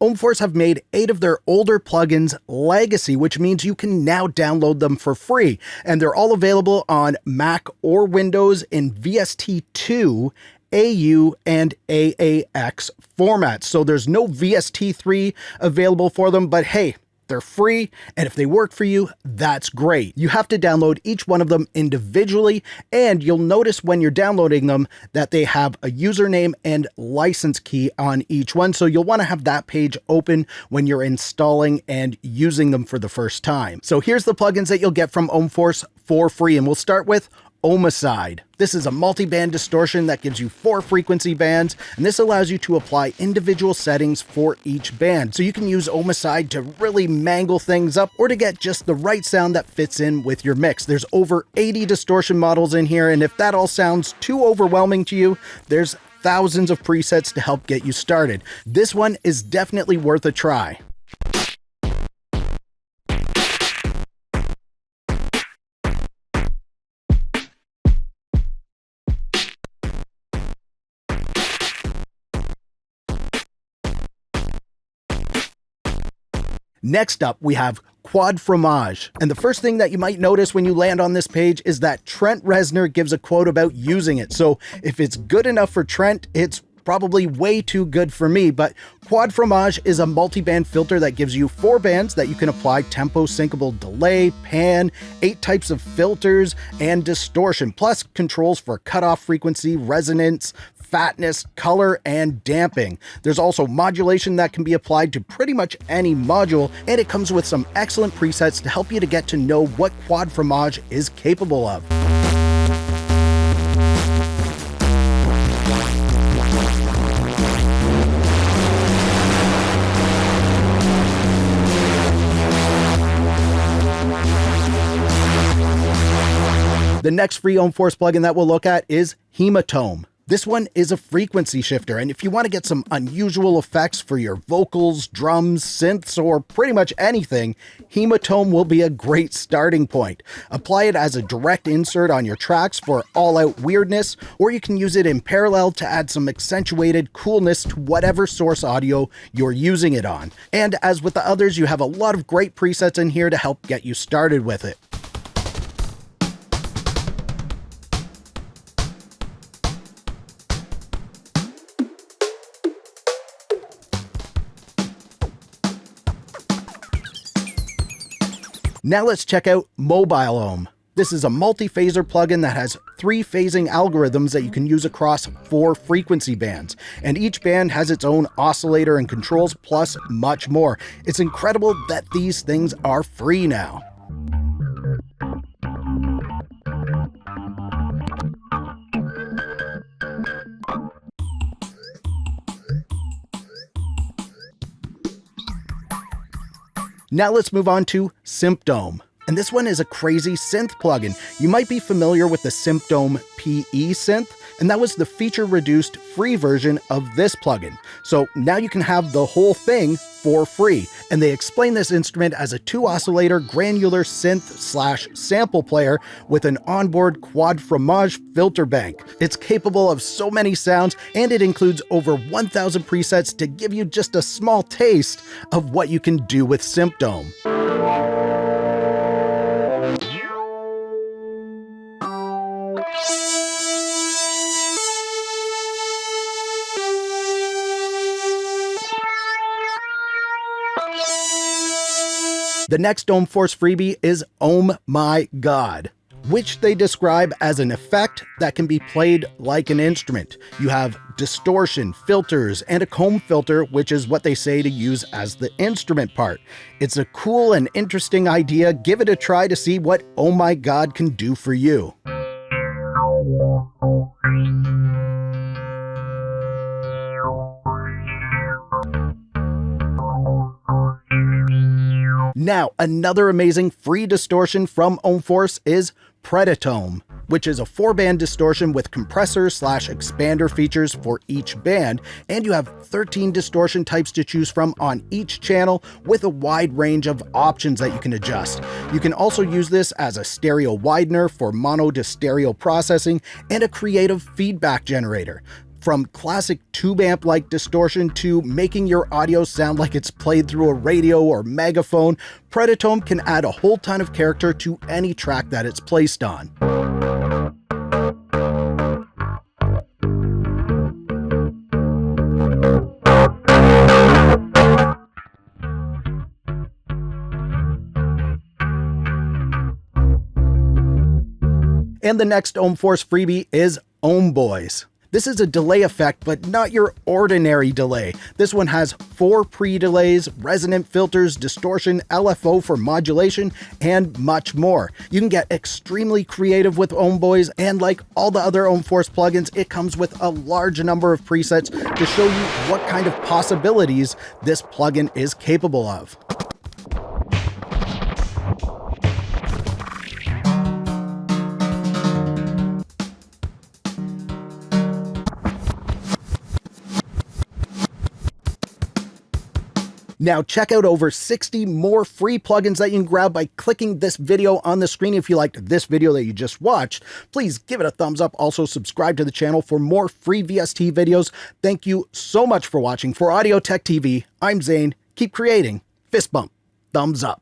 Ohm Force have made 8 of their older plugins legacy, which means you can now download them for free. And they're all available on Mac or Windows in VST2, AU, and AAX formats. So there's no VST3 available for them, but hey, they're free, and if they work for you, that's great. You have to download each one of them individually, and you'll notice when you're downloading them that they have a username and license key on each one, so you'll want to have that page open when you're installing and using them for the first time. So here's the plugins that you'll get from Ohm Force for free, and we'll start with Ohmicide. This is a multi-band distortion that gives you 4 frequency bands, and this allows you to apply individual settings for each band. So you can use Ohmicide to really mangle things up or to get just the right sound that fits in with your mix. There's over 80 distortion models in here, and if that all sounds too overwhelming to you, there's thousands of presets to help get you started. This one is definitely worth a try. Next up, we have Frohmage. And the first thing that you might notice when you land on this page is that Trent Reznor gives a quote about using it. So if it's good enough for Trent, it's probably way too good for me, but Frohmage is a multi-band filter that gives you 4 bands that you can apply tempo, syncable, delay, pan, 8 types of filters, and distortion, plus controls for cutoff frequency, resonance, fatness, color, and damping. There's also modulation that can be applied to pretty much any module, and it comes with some excellent presets to help you to get to know what Frohmage is capable of. The next free Ohm Force plugin that we'll look at is Hematohm. This one is a frequency shifter, and if you want to get some unusual effects for your vocals, drums, synths, or pretty much anything, Hematohm will be a great starting point. Apply it as a direct insert on your tracks for all-out weirdness, or you can use it in parallel to add some accentuated coolness to whatever source audio you're using it on. And as with the others, you have a lot of great presets in here to help get you started with it. Now let's check out Mobilohm. This is a multi-phaser plugin that has 3 phasing algorithms that you can use across 4 frequency bands. And each band has its own oscillator and controls, plus much more. It's incredible that these things are free now. Now let's move on to Symptohm. And this one is a crazy synth plugin. You might be familiar with the Symptohm PE synth, and that was the feature-reduced free version of this plugin. So now you can have the whole thing for free. And they explain this instrument as a 2-oscillator granular synth/sample player with an onboard Frohmage filter bank. It's capable of so many sounds, and it includes over 1,000 presets to give you just a small taste of what you can do with Symptohm. The next Ohm Force freebie is Ohmygod, which they describe as an effect that can be played like an instrument. You have distortion, filters, and a comb filter, which is what they say to use as the instrument part. It's a cool and interesting idea. Give it a try to see what Ohmygod can do for you. Now, another amazing free distortion from Ohm Force is Predatohm, which is a 4-band distortion with compressor/expander features for each band, and you have 13 distortion types to choose from on each channel with a wide range of options that you can adjust. You can also use this as a stereo widener for mono to stereo processing and a creative feedback generator. From classic tube amp-like distortion to making your audio sound like it's played through a radio or megaphone, Predatohm can add a whole ton of character to any track that it's placed on. And the next Ohm Force freebie is Ohmboyz. This is a delay effect, but not your ordinary delay. This one has 4 pre-delays, resonant filters, distortion, LFO for modulation, and much more. You can get extremely creative with Ohmboyz, and like all the other Ohm Force plugins, it comes with a large number of presets to show you what kind of possibilities this plugin is capable of. Now check out over 60 more free plugins that you can grab by clicking this video on the screen. If you liked this video that you just watched, please give it a thumbs up. Also subscribe to the channel for more free VST videos. Thank you so much for watching. For Audio Tech TV, I'm Zane. Keep creating. Fist bump. Thumbs up.